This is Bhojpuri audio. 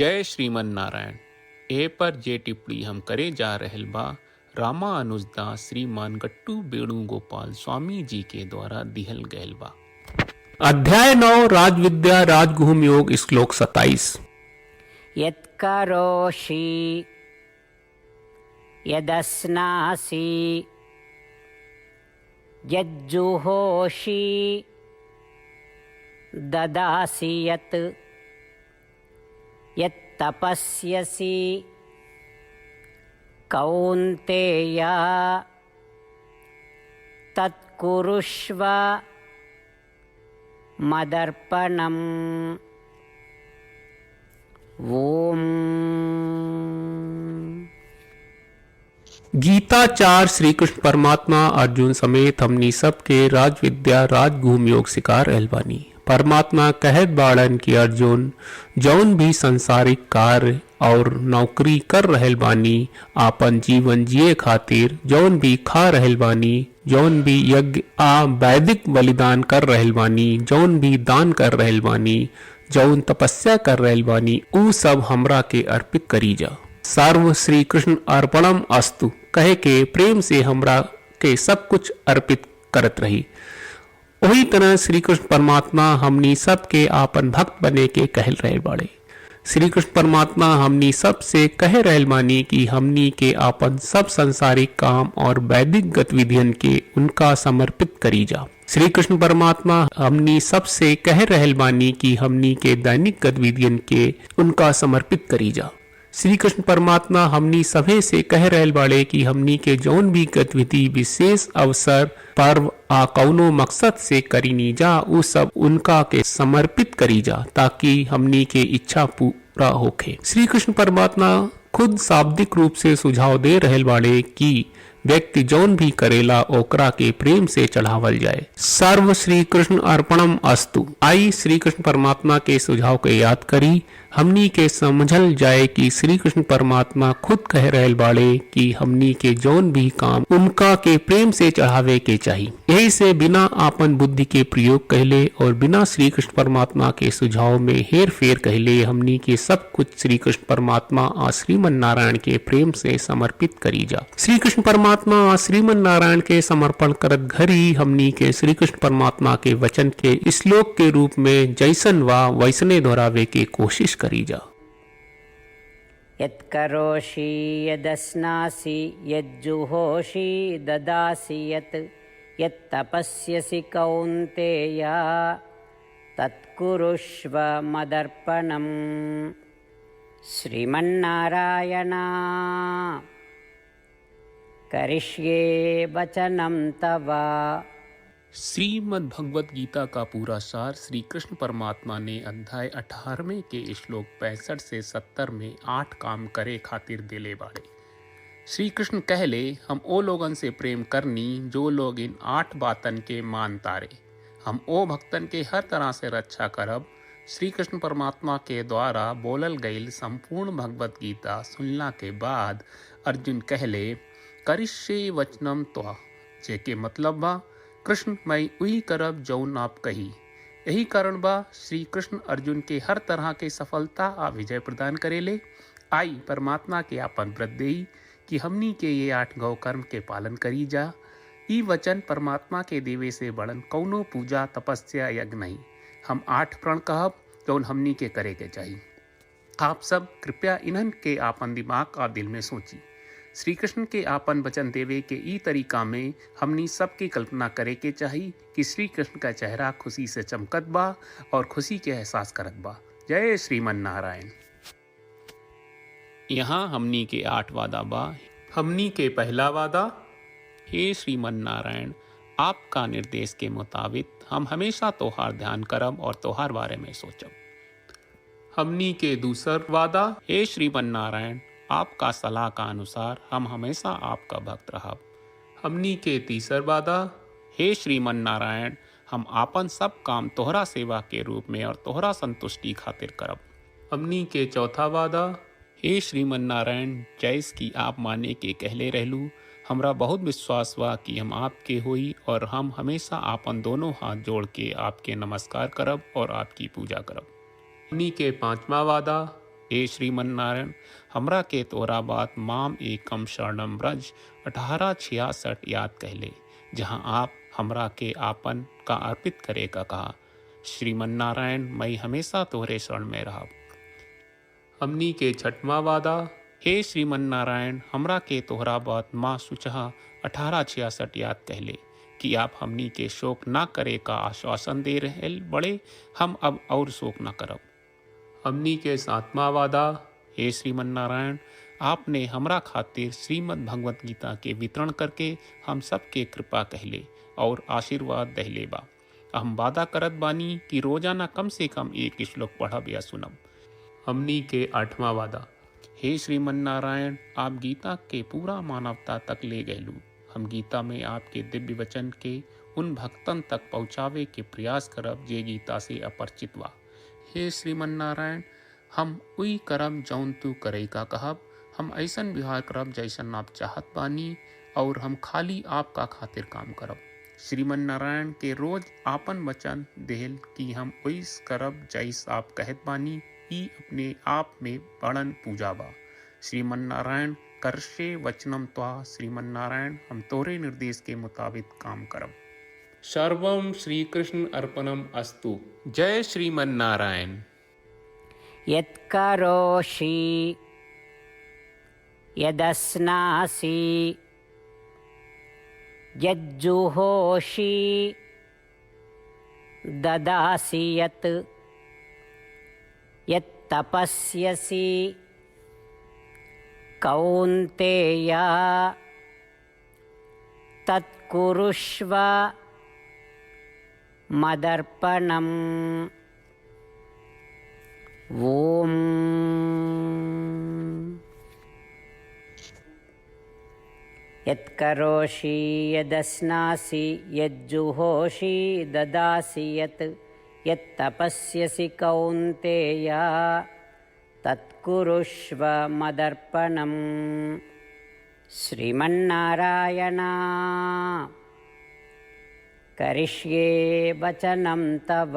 जय श्रीमन नारायण। ए पर जे टिप्पणी हम करे जा रहल बा रामा अनुजदास श्रीमान गट्टू वेणुगोपाल स्वामी जी के द्वारा दिहल गयल बा। अध्याय 9 राजविद्या राजगुहम योग श्लोक 27। यत्करोषि यदस्नासि यज्जुहोषि ददासि यत् यत्तपस्यसि कौन्तेय तत्कुरुष्व मदर्पणम्। ओम। गीताचार श्री कृष्ण परमात्मा अर्जुन समेत हमनी सबके राजविद्या राजगुहम योग सिखा रहल बानी। परमात्मा कहत बाड़न कि अर्जुन जौन भी संसारिक कार्य और नौकरी कर रहल बानी, आपन जीवन जिए खातिर जौन भी खा रहल बानी, जौन भी यज्ञ आ वैदिक बलिदान कर रहल बानी, जौन भी दान कर रहल बानी, जौन तपस्या कर रहल बानी, ऊ सब हमरा के अर्पित करी जा। सर्व श्री कृष्ण अर्पणम अस्तु कहे के प्रेम से हमरा के सब कुछ अर्पित करत रही। वही तरह श्री कृष्ण परमात्मा हमनी सब के आपन भक्त बने के कहल रहे बाड़े। श्री कृष्ण परमात्मा हमनी सब से कह रहल मानी कि हमनी के आपन सब संसारिक काम और वैदिक गतिविधियन के उनका समर्पित करी जा। श्री कृष्ण परमात्मा हमनी सब से कह रहल मानी कि हमनी के दैनिक गतिविधियन के उनका समर्पित करी जा। श्री कृष्ण परमात्मा हमनी सभे से कह रहल बाड़े कि हमनी के जौन भी गतिविधि विशेष अवसर पर्व आ कौनो मकसद से करीनी जा, उ सब उनका के समर्पित करी जा ताकि हमनी के इच्छा पूरा होखे। श्री कृष्ण परमात्मा खुद शाब्दिक रूप से सुझाव दे रहल बाड़े कि व्यक्ति जौन भी करेला ओकरा के प्रेम से चढ़ावल जाए। सर्व श्री कृष्ण अर्पणम अस्तु। आई श्री कृष्ण परमात्मा के सुझाव के याद करी हमनी के समझल जाए कि श्री कृष्ण परमात्मा खुद कह रहल बाड़े कि हमनी के जौन भी काम उनका के प्रेम से चढ़ावे के चाहिए। यही से बिना आपन बुद्धि के प्रयोग कहले और बिना श्री कृष्ण परमात्मा के सुझाव में हेर फेर कहले हमनी के सब कुछ श्री कृष्ण परमात्मा और श्रीमन नारायण के प्रेम से समर्पित करी जा। श्री कृष्ण परमात्मा श्रीमन नारायण के समर्पण करत घरी हमनी के श्री कृष्ण परमात्मा के वचन के श्लोक के रूप में जैसन वा वैसने दोहरावे के कोशिश करी जा। यत्करोषि यदस्नासि यज्जुहोषि ददासि यत् यत्तपस्यसि कौन्तेय तत्कुरुष्व मदर्पणम्। श्रीमन्नारायण करिष्ये वचनं तव। श्रीमद् भगवत गीता का पूरा सार श्री कृष्ण परमात्मा ने अध्याय 18वें के श्लोक 65 से 70 में 8 काम करे खातिर देले बाड़े। श्री कृष्ण कहले हम ओ लोगन से प्रेम करनी जो लोग इन 8 बातन के मान तारे। हम ओ भक्तन के हर तरह से रक्षा करब। श्री कृष्ण परमात्मा के द्वारा बोलल गईल संपूर्ण भगवत गीता सुनला के बाद अर्जुन कहले करिष्ये वचनम त्वा, जेके मतलब बा कृष्ण मैं वही करब जौन आप कही। यही कारण बा श्री कृष्ण अर्जुन के हर तरह के सफलता आ विजय प्रदान करेले। आई परमात्मा के आपन व्रत देई कि हमनी के ये 8 गौ कर्म के पालन करी जा। ई वचन परमात्मा के देवे से बड़न कौनो पूजा तपस्या यज्ञ नहीं। हम 8 प्रण कहब जौन हमनी के करे के चाहिए। आप सब कृपया इन्हन के आपन दिमाग और दिल में सोची। श्री कृष्ण के आपन वचन देवे के ई तरीका में हमनी सबकी कल्पना करे के चाहिए कि श्री कृष्ण का चेहरा खुशी से चमकत बा और खुशी के एहसास करत बा। जय श्रीमन नारायण। यहाँ हमनी के 8 वादा बा। हमनी के पहला वादा, हे श्रीमन नारायण आपका निर्देश के मुताबिक हम हमेशा तोहार ध्यान करब और तोहार बारे में सोचब। हमनी के दूसर वादा, हे श्रीमन नारायण आपका सलाह का अनुसार हम हमेशा आपका भक्त रहब। हमनी के तीसर वादा, हे श्रीमन नारायण हम आपन सब काम तोहरा सेवा के रूप में और तोहरा संतुष्टि खातिर करब। हमनी के चौथा वादा, हे श्रीमन नारायण जैस की आप माने के कहले रहलू, हमरा बहुत विश्वास बा कि हम आपके होई और हम हमेशा आपन दोनों हाथ जोड़ के आपके नमस्कार करब और आपकी पूजा करब। हमनी के 5वां वादा, हे श्रीमन्नारायण हमरा के तोरा बात माम एकम शरणम ब्रज 1866 याद कहले, जहाँ आप हमरा के आपन का अर्पित करे का कहा। श्रीमन्नारायण मैं हमेशा तोहरे शरण में रहा। हमनी के छठवां वादा। हे श्रीमन्नारायण हमरा के तोहरा बात माँ सुचहा 1866 याद कहले कि आप हमनी के शोक ना करे का आश्वासन दे रहे बड़े, हम अब और शोक ना करब। हमनी के सातवां वादा। हे श्रीमन्नारायण आपने हमरा खातिर श्रीमद् भगवत गीता के वितरण करके हम सबके कृपा कहले और आशीर्वाद दहले बा। हम वादा करत बानी कि रोजाना कम से कम एक श्लोक पढ़ब या सुनब। हमनी के आठवां वादा। हे श्रीमन्नारायण आप गीता के पूरा मानवता तक ले गयलू। हम गीता में आपके दिव्य वचन के उन भक्तन तक पहुँचावे के प्रयास करब जे गीता से अपरिचित बा। हे श्रीमन्नारायण हम उई करब जौन तू करे का कहब। हम ऐसन व्यवहार करब जैसन आप चाहत बानी और हम खाली आपका खातिर काम करब। श्रीमन्नारायण के रोज आपन वचन देहल कि हम ओइस करब जैस आप कहत बानी, ई अपने आप में बड़न पूजा बा। श्रीमन्नारायण करशे वचनम त्वा। श्रीमन्नारायण हम तोरे निर्देश के मुताबिक काम करब। सर्वम श्री कृष्ण अर्पणम अस्तु। जय श्रीमन्नारायण। यत्करोषि यदस्नासि यज्जुहोषि ददासि यत् यत्तपस्यसि कौन्तेय तत्कुरुष्व मदर्पणम्। ओम। यत्करोषि यदस्नासि यज्जुहोषि ददासि यत् यत्तपस्यसि कौन्तेय तत्कुरुष्व मदर्पणम्। श्रीमन्नारायण करिष्ये वचनं तव।